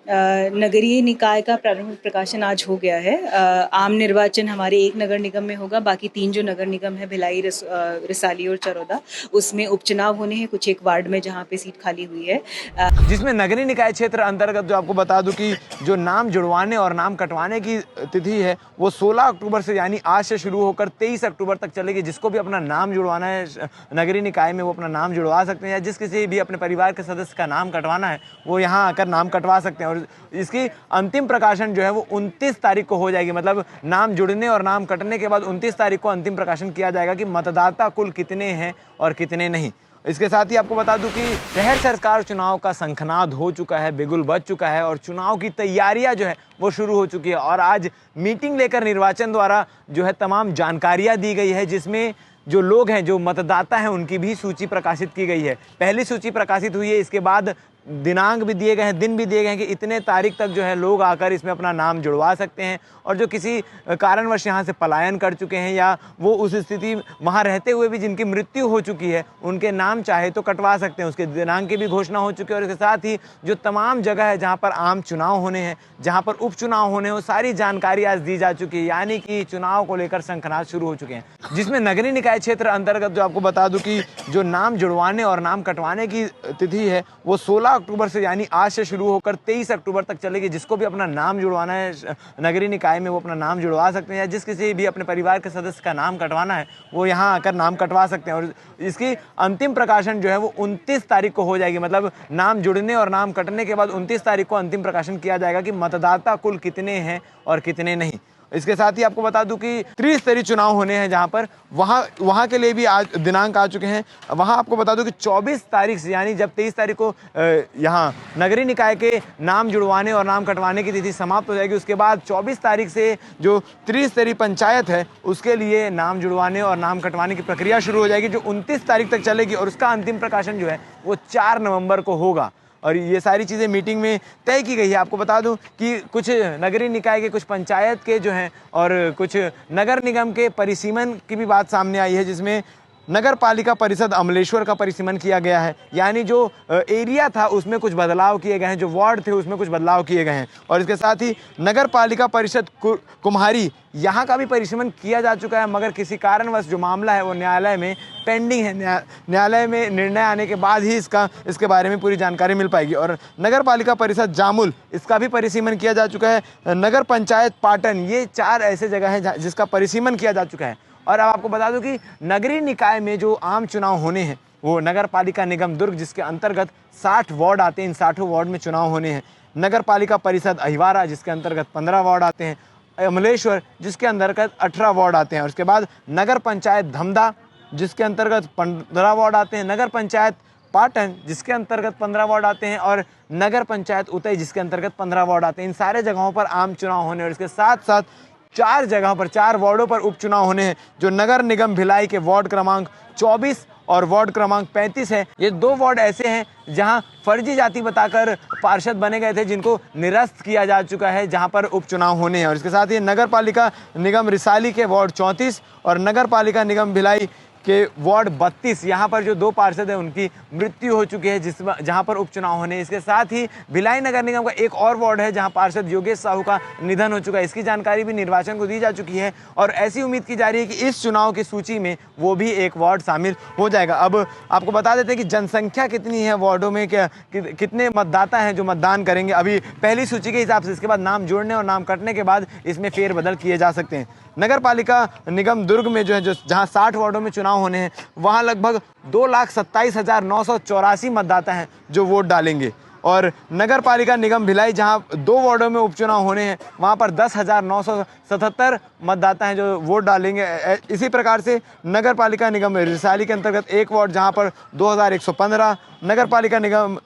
नगरीय निकाय का प्रारंभिक प्रकाशन आज हो गया है। आम निर्वाचन हमारे एक नगर निगम में होगा, बाकी 3 जो नगर निगम है भिलाई, रिसाली और चरौदा, उसमें उपचुनाव होने हैं कुछ एक वार्ड में जहाँ पे सीट खाली हुई है। जिसमें नगरीय निकाय क्षेत्र अंतर्गत जो आपको बता दूं कि जो नाम जुड़वाने और नाम कटवाने की तिथि है वो 16 अक्टूबर से यानी आज से शुरू होकर 23 अक्टूबर तक चलेगी। जिसको भी अपना नाम जुड़वाना है नगरीय निकाय में वो अपना नाम जुड़वा सकते हैं, या जिस किसी भी अपने परिवार के सदस्य का नाम कटवाना है वो यहाँ आकर नाम कटवा सकते हैं। और इसकी अंतिम प्रकाशन जो है वो 29 तारीख को हो जाएगी। मतलब नाम जुड़ने और नाम कटने के बाद 29 तारीख को अंतिम प्रकाशन किया जाएगा कि मतदाता कुल कितने हैं और कितने नहीं। इसके साथ ही आपको बता दूं कि शहर सरकार चुनाव का शंखनाद हो चुका है, बिगुल बज चुका है और चुनाव की तैयारियां जो है वो शुरू हो चुकी है। और आज मीटिंग लेकर निर्वाचन द्वारा जो है तमाम जानकारियां दी गई है, जिसमें जो लोग हैं, जो मतदाता हैं, उनकी भी सूची प्रकाशित की गई है। पहली सूची प्रकाशित हुई है, इसके बाद दिनांक भी दिए गए हैं, दिन भी दिए गए हैं कि इतने तारीख तक जो है लोग आकर इसमें अपना नाम जुड़वा सकते हैं। और जो किसी कारणवश यहाँ से पलायन कर चुके हैं या वो उस स्थिति वहाँ रहते हुए भी जिनकी मृत्यु हो चुकी है, उनके नाम चाहे तो कटवा सकते हैं। उसके दिनांक की भी घोषणा हो चुकी है। और इसके साथ ही जो तमाम जगह है जहाँ पर आम चुनाव होने हैं, जहाँ पर उपचुनाव होने हैं, वो सारी जानकारी आज दी जा चुकी है। यानी कि चुनाव को लेकर शंखनाद शुरू हो चुके हैं। जिसमें नगरीय निकाय क्षेत्र अंतर्गत जो आपको बता दूं कि जो नाम जुड़वाने और नाम कटवाने की तिथि है वो 16 अक्टूबर से यानी आज से शुरू होकर 23 अक्टूबर तक चलेगी। जिसको भी अपना नाम जुड़वाना है नगरीय निकाय में वो अपना नाम जुड़वा सकते हैं, या जिस किसी भी अपने परिवार के सदस्य का नाम कटवाना है वो यहाँ आकर नाम कटवा सकते हैं। और इसकी अंतिम प्रकाशन जो है वो 29 तारीख को हो जाएगी। मतलब नाम जुड़ने और नाम कटने के बाद 29 तारीख को अंतिम प्रकाशन किया जाएगा कि मतदाता कुल कितने हैं और कितने नहीं। इसके साथ ही आपको बता दूं कि त्रिस्तरीय चुनाव होने हैं जहां पर वहां के लिए भी आज दिनांक आ चुके हैं। वहां आपको बता दूं कि 24 तारीख से यानी जब 23 तारीख को यहां नगरीय निकाय के नाम जुड़वाने और नाम कटवाने की तिथि समाप्त हो जाएगी, उसके बाद 24 तारीख से जो त्रिस्तरीय पंचायत है उसके लिए नाम जुड़वाने और नाम कटवाने की प्रक्रिया शुरू हो जाएगी, जो 29 तारीख तक चलेगी। और उसका अंतिम प्रकाशन जो है वो 4 नवंबर को होगा। और ये सारी चीज़ें मीटिंग में तय की गई है। आपको बता दूं कि कुछ नगरीय निकाय के, कुछ पंचायत के जो हैं और कुछ नगर निगम के परिसीमन की भी बात सामने आई है, जिसमें नगर पालिका परिषद अमलेश्वर का परिसीमन किया गया है। यानी जो एरिया था उसमें कुछ बदलाव किए गए हैं, जो वार्ड थे उसमें कुछ बदलाव किए गए हैं। और इसके साथ ही नगर पालिका परिषद कुम्हारी यहाँ का भी परिसीमन किया जा चुका है, मगर किसी कारणवश जो मामला है वो न्यायालय में पेंडिंग है। न्यायालय में निर्णय आने के बाद ही इसके बारे में पूरी जानकारी मिल पाएगी। और नगर पालिका परिषद जामुल, इसका भी परिसीमन किया जा चुका है। नगर पंचायत पाटन, ये 4 ऐसे जगह हैं जिसका परिसीमन किया जा चुका है। और अब आपको बता दूं कि नगरीय निकाय में जो आम चुनाव होने हैं वो नगर पालिका निगम दुर्ग, जिसके अंतर्गत 60 वार्ड आते हैं, इन 60 वार्ड में चुनाव होने हैं। नगर पालिका परिषद अहिवारा, जिसके अंतर्गत 15 वार्ड आते हैं। अमलेश्वर, जिसके अंतर्गत 18 वार्ड आते हैं। और उसके बाद नगर पंचायत धमदा, जिसके अंतर्गत 15 वार्ड आते हैं। नगर पंचायत पाटन, जिसके अंतर्गत 15 वार्ड आते हैं। और नगर पंचायत उतई, जिसके अंतर्गत 15 वार्ड आते हैं। इन सारे जगहों पर आम चुनाव होने और इसके साथ साथ 4 जगहों पर, 4 वार्डों पर उपचुनाव होने हैं, जो नगर निगम भिलाई के वार्ड क्रमांक 24 और वार्ड क्रमांक 35 है। ये 2 वार्ड ऐसे हैं जहां फर्जी जाति बताकर पार्षद बने गए थे, जिनको निरस्त किया जा चुका है, जहां पर उपचुनाव होने हैं। और इसके साथ ही नगर पालिका निगम रिसाली के वार्ड 34 और नगर पालिका निगम भिलाई के वार्ड 32, यहाँ पर जो 2 पार्षद हैं उनकी मृत्यु हो चुकी है, जहाँ पर उपचुनाव होने। इसके साथ ही भिलाई नगर निगम का एक और वार्ड है जहाँ पार्षद योगेश साहू का निधन हो चुका है। इसकी जानकारी भी निर्वाचन को दी जा चुकी है और ऐसी उम्मीद की जा रही है कि इस चुनाव की सूची में वो भी एक वार्ड शामिल हो जाएगा। अब आपको बता देते हैं कि जनसंख्या कितनी है वार्डों में, कितने मतदाता हैं जो मतदान करेंगे अभी पहली सूची के हिसाब से। इसके बाद नाम जोड़ने और नाम कटने के बाद इसमें फेरबदल किए जा सकते हैं। नगर पालिका निगम दुर्ग में जो है, जहां 60 वार्डों में चुनाव होने हैं, वहां लगभग 2,27,984 मतदाता हैं जो वोट डालेंगे। और नगर पालिका निगम भिलाई, जहां 2 वार्डों में उपचुनाव होने हैं, वहां पर 10,977 मतदाता हैं जो वोट डालेंगे। इसी प्रकार से नगर पालिका निगम रिसाली के अंतर्गत एक वार्ड जहां पर 2,115, नगर पालिका निगम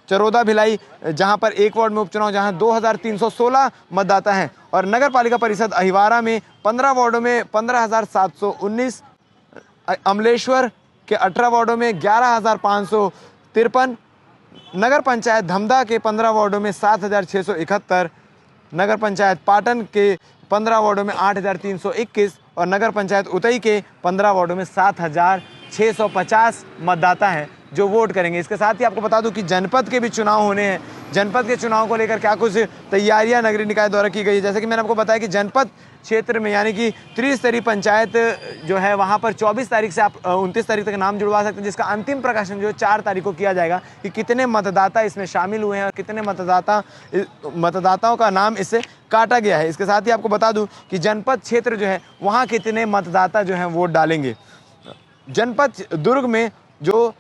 चरौदा भिलाई, जहां पर एक वार्ड में उपचुनाव, जहां 2,316 मतदाता हैं। और नगर पालिका परिषद अहिवारा में 15 वार्डों में 15,719, अमलेश्वर के 18 वार्डों में 11,553, नगर पंचायत धमदा के 15 वार्डों में 7,671, नगर पंचायत पाटन के 15 वार्डों में 8,321 और नगर पंचायत उतई के 15 वार्डों में 7,650 मतदाता हैं जो वोट करेंगे। इसके साथ ही आपको बता दूं कि जनपद के भी चुनाव होने हैं। जनपद के चुनाव को लेकर क्या कुछ तैयारियां नगरीय निकाय द्वारा की गई है। जैसे कि मैंने आपको बताया कि जनपद क्षेत्र में यानी कि त्रिस्तरीय पंचायत जो है वहां पर 24 तारीख से आप 29 तारीख तक नाम जुड़वा सकते हैं, जिसका अंतिम प्रकाशन जो 4 तारीख को किया जाएगा कि कितने मतदाता इसमें शामिल हुए हैं और कितने मतदाताओं का नाम इससे काटा गया है। इसके साथ ही आपको बता दूं कि जनपद क्षेत्र जो है वहाँ कितने मतदाता जो हैं वोट डालेंगे। जनपद दुर्ग में जो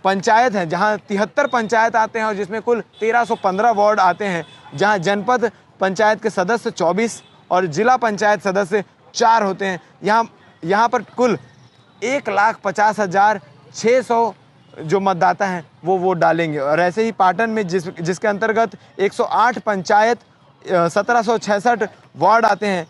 पंचायत है, जहां 73 पंचायत आते हैं और जिसमें कुल 1315 वार्ड आते हैं, जहां जनपद पंचायत के सदस्य 24 और जिला पंचायत सदस्य 4 होते हैं। यहाँ पर कुल 1,50,600 जो मतदाता हैं वो वोट डालेंगे। और ऐसे ही पाटन में जिसके अंतर्गत 108 पंचायत 1766 वार्ड आते हैं,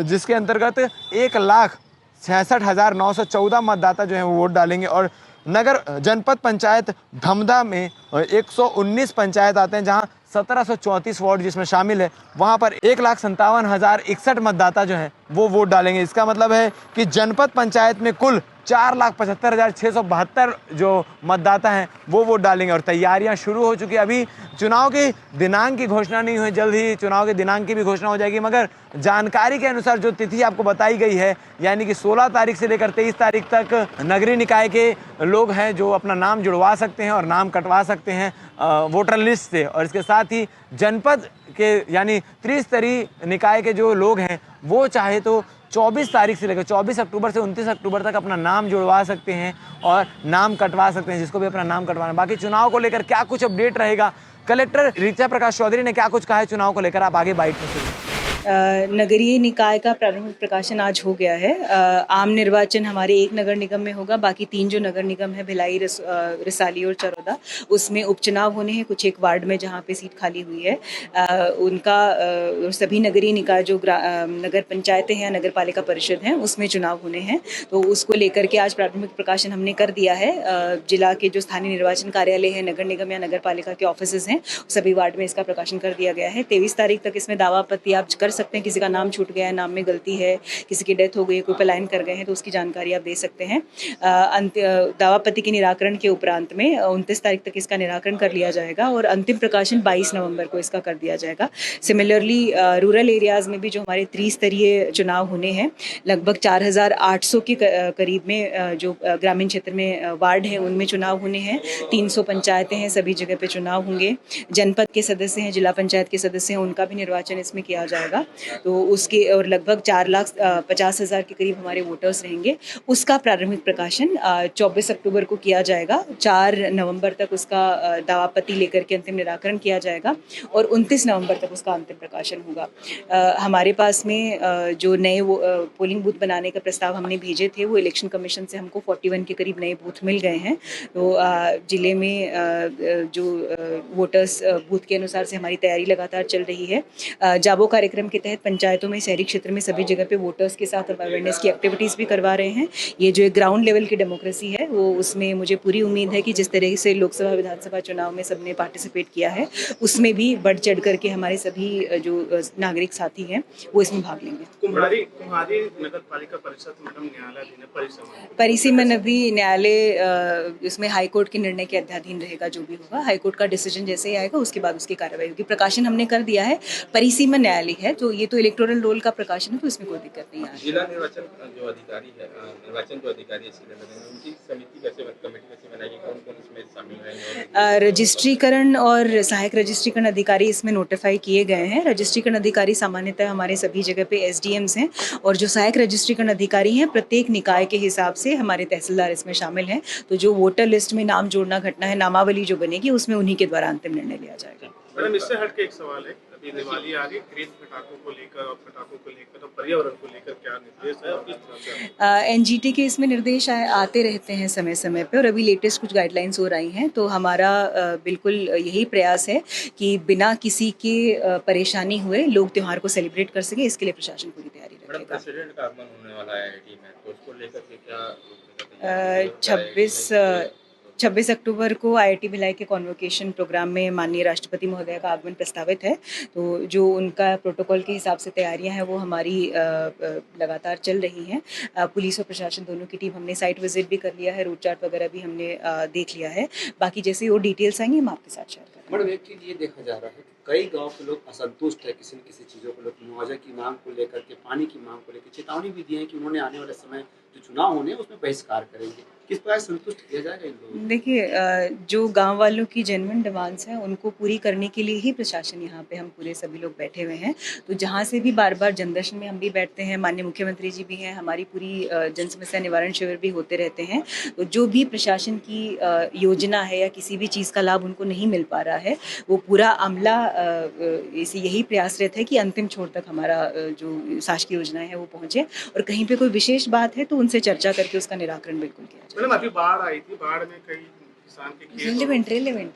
जिसके अंतर्गत 1,66,914 मतदाता जो हैं वो वोट डालेंगे। और नगर जनपद पंचायत धमधा में 119 पंचायत आते हैं, जहां 1734 वार्ड जिसमें शामिल है, वहां पर 1,57,061 मतदाता जो हैं वो वोट डालेंगे। इसका मतलब है कि जनपद पंचायत में कुल 4,75,672 जो मतदाता हैं वो वोट डालेंगे। और तैयारियां शुरू हो चुकी है। अभी चुनाव के दिनांक की घोषणा नहीं हुई, जल्द ही चुनाव के दिनांक की भी घोषणा हो जाएगी, मगर जानकारी के अनुसार जो तिथि आपको बताई गई है यानी कि 16 तारीख से लेकर 23 तारीख तक नगरीय निकाय के लोग हैं जो अपना नाम जुड़वा सकते हैं और नाम कटवा सकते हैं वोटर लिस्ट से। और इसके साथ ही जनपद के यानी त्रिस्तरीय निकाय के जो लोग हैं वो चाहे तो 24 तारीख से लेकर 24 अक्टूबर से 29 अक्टूबर तक अपना नाम जुड़वा सकते हैं और नाम कटवा सकते हैं, जिसको भी अपना नाम कटवाना। बाकी चुनाव को लेकर क्या कुछ अपडेट रहेगा, कलेक्टर ऋचा प्रकाश चौधरी ने क्या कुछ कहा है चुनाव को लेकर, आप आगे बाइट में सुनिए। नगरीय निकाय का प्रारंभिक प्रकाशन आज हो गया है। आम निर्वाचन हमारे एक नगर निगम में होगा, बाकी 3 जो नगर निगम है भिलाई, रिसाली और चरौदा, उसमें उपचुनाव होने हैं। कुछ एक वार्ड में जहाँ पे सीट खाली हुई है उनका सभी नगरीय निकाय जो नगर पंचायतें हैं, नगर पालिका परिषद हैं, उसमें चुनाव होने हैं। तो उसको लेकर के आज प्रारंभिक प्रकाशन हमने कर दिया है। जिला के जो स्थानीय निर्वाचन कार्यालय है, नगर निगम या नगर पालिका के ऑफिस हैं, सभी वार्ड में इसका प्रकाशन कर दिया गया है। 23 तारीख तक इसमें दावा आपत्ति आप कर सकते हैं। किसी का नाम छूट गया है, नाम में गलती है, किसी की डेथ हो गई है, कोई पलायन कर गए हैं, तो उसकी जानकारी आप दे सकते हैं। दावापत्ति के निराकरण के उपरांत में 29 तारीख तक इसका निराकरण कर लिया जाएगा और अंतिम प्रकाशन 22 नवंबर को इसका कर दिया जाएगा। सिमिलरली रूरल एरियाज में भी जो हमारे त्रिस्तरीय चुनाव होने हैं, लगभग 4,800 के करीब में जो ग्रामीण क्षेत्र में वार्ड है उनमें चुनाव होने हैं। 300 पंचायतें हैं, सभी जगह पे चुनाव होंगे। जनपद के सदस्य हैं, जिला पंचायत के सदस्य हैं, उनका भी निर्वाचन इसमें किया जाएगा। तो उसके और लगभग 4,50,000 के करीब हमारे वोटर्स रहेंगे। उसका प्रारंभिक प्रकाशन 24 अक्टूबर को किया जाएगा। 4 नवंबर तक उसका दावापत्ति लेकर के अंतिम निराकरण किया जाएगा और 29 नवंबर तक उसका अंतिम प्रकाशन होगा। हमारे पास में जो नए पोलिंग बूथ बनाने का प्रस्ताव हमने भेजे थे, वो इलेक्शन कमीशन से हमको 41 के करीब नए बूथ मिल गए हैं। तो जिले में जो वोटर्स बूथ के अनुसार से हमारी तैयारी लगातार चल रही है। जाबो कार्यक्रम के तहत पंचायतों में, शहरी क्षेत्र में सभी जगह पे वोटर्स के साथ अवेयरनेस की एक्टिविटीज़ भी करवा रहे हैं। ये जो एक ग्राउंड लेवल की डेमोक्रेसी है वो, उसमें मुझे पूरी उम्मीद है कि जिस तरह से लोकसभा विधानसभा चुनाव में सबने पार्टिसिपेट किया है, उसमें भी बढ़ चढ़ करके हमारे सभी जो नागरिक साथी हैं वो इसमें भाग लेंगे। कुम्हारी नगर पालिका परिषद मैडम न्यायालय परिसीमन अभी न्यायालय इसमें हाईकोर्ट के निर्णय के अध्याधीन रहेगा। जो भी होगा हाईकोर्ट का डिसीजन जैसे ही आएगा उसके बाद उसकी कार्रवाई होगी। प्रकाशन हमने कर दिया है, परिसीमन न्यायालय है, तो ये तो इलेक्टोरल रोल का प्रकाशन है, तो इसमें कोई दिक्कत नहीं है। जिला निर्वाचन जो अधिकारी है, उनकी समिति कैसे, कमेटी कैसे बनाएगी, कौन कौन इसमें शामिल रहेंगे? रजिस्ट्रीकरण और सहायक रजिस्ट्रीकरण अधिकारी इसमें नोटिफाई किए गए हैं। रजिस्ट्रीकरण अधिकारी सामान्यतः हमारे सभी जगह पे एसडीएम्स हैं और जो सहायक रजिस्ट्रीकरण अधिकारी हैं प्रत्येक निकाय के हिसाब से हमारे तहसीलदार इसमें शामिल हैं। तो जो वोटर लिस्ट में नाम जोड़ना घटना है, नामावली जो बनेगी, उसमें उन्हीं के द्वारा अंतिम निर्णय लिया जाएगा। मैडम, इससे हटके एक सवाल है, अभी दिवाली आ रही, ग्रीन पटाखों को लेकर और पटाखों को लेकर और पर्यावरण को लेकर क्या निर्देश है और किस तरह से? एनजीटी के इसमें निर्देश आते रहते हैं समय समय पे, और अभी लेटेस्ट कुछ गाइडलाइंस हो रही हैं। तो हमारा बिल्कुल यही प्रयास है कि बिना किसी के परेशानी हुए लोग त्यौहार को सेलिब्रेट कर सके, इसके लिए प्रशासन पूरी तैयारी रखेगा। प्रेसिडेंट का आगमन होने वाला है आईआईटी में, तो उसको लेकर के क्या 26 26 अक्टूबर को IIT भिलाई के कॉन्वोकेशन प्रोग्राम में माननीय राष्ट्रपति महोदय का आगमन प्रस्तावित है। तो जो उनका प्रोटोकॉल के हिसाब से तैयारियां हैं वो हमारी लगातार चल रही हैं। पुलिस और प्रशासन दोनों की टीम हमने साइट विजिट भी कर लिया है, रूट चार्ट वगैरह भी हमने देख लिया है। बाकी जैसे वो डिटेल्स आएंगी हम आपके साथ शेयर करेंगे। मैडम, एक चीज ये देखा जा रहा है कि कई गांव के लोग असंतुष्ट है किसी न किसी चीज़ों को लेकर, मुआवजा की मांग को लेकर के, पानी की मांग को लेकर चेतावनी भी दी है कि उन्होंने आने वाले समय जो चुनाव होने हैं उसमें बहिष्कार करेंगे। किस प्रकार संतुष्ट किया जाएगा इन लोगों को? देखिए, जो गांव वालों की जेन्युइन डिमांड्स हैं उनको पूरी करने के लिए ही प्रशासन यहाँ पे हम पूरे सभी लोग बैठे हुए हैं। तो जहाँ से भी बार बार जनदर्शन में हम भी बैठते हैं, माननीय मुख्यमंत्री जी भी हैं, हमारी पूरी जन समस्या निवारण शिविर भी होते रहते हैं। तो जो भी प्रशासन की योजना है या किसी भी चीज़ का लाभ उनको नहीं मिल पा रहा है, वो पूरा अमला इसे यही प्रयासरत है कि अंतिम छोर तक हमारा जो शासकीय योजनाएं हैं वो पहुँचे, और कहीं पे कोई विशेष बात है तो उनसे चर्चा करके उसका निराकरण बिल्कुल किया जाए। मैडम, अभी बाढ़ आई थी, बाढ़ में कई किसान के खेत रेलेवेंट